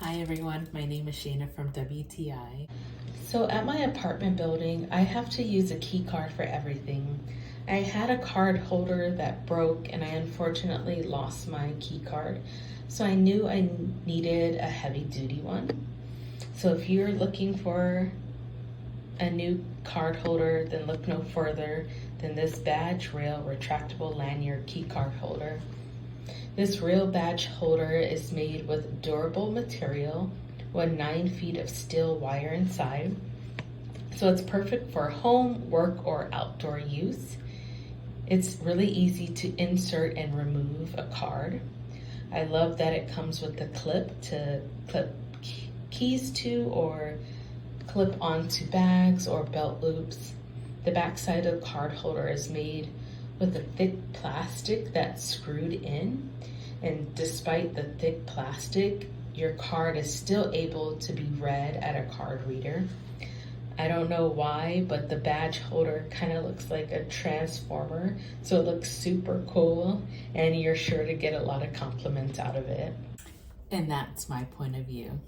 Hi everyone, my name is Shayna from WTI. So at my apartment building, I have to use a key card for everything. I had a card holder that broke and I unfortunately lost my key card. So I knew I needed a heavy duty one. So if you're looking for a new card holder, then look no further than this badge rail retractable lanyard key card holder. This rail badge holder is made with durable material with 9 feet of steel wire inside. So it's perfect for home, work, or outdoor use. It's really easy to insert and remove a card. I love that it comes with the clip to clip keys to or clip onto bags or belt loops. The back side of the card holder is made with a thick plastic that's screwed in, and despite the thick plastic, your card is still able to be read at a card reader. I don't know why, but the badge holder kind of looks like a transformer, so it looks super cool, and you're sure to get a lot of compliments out of it. And that's my point of view.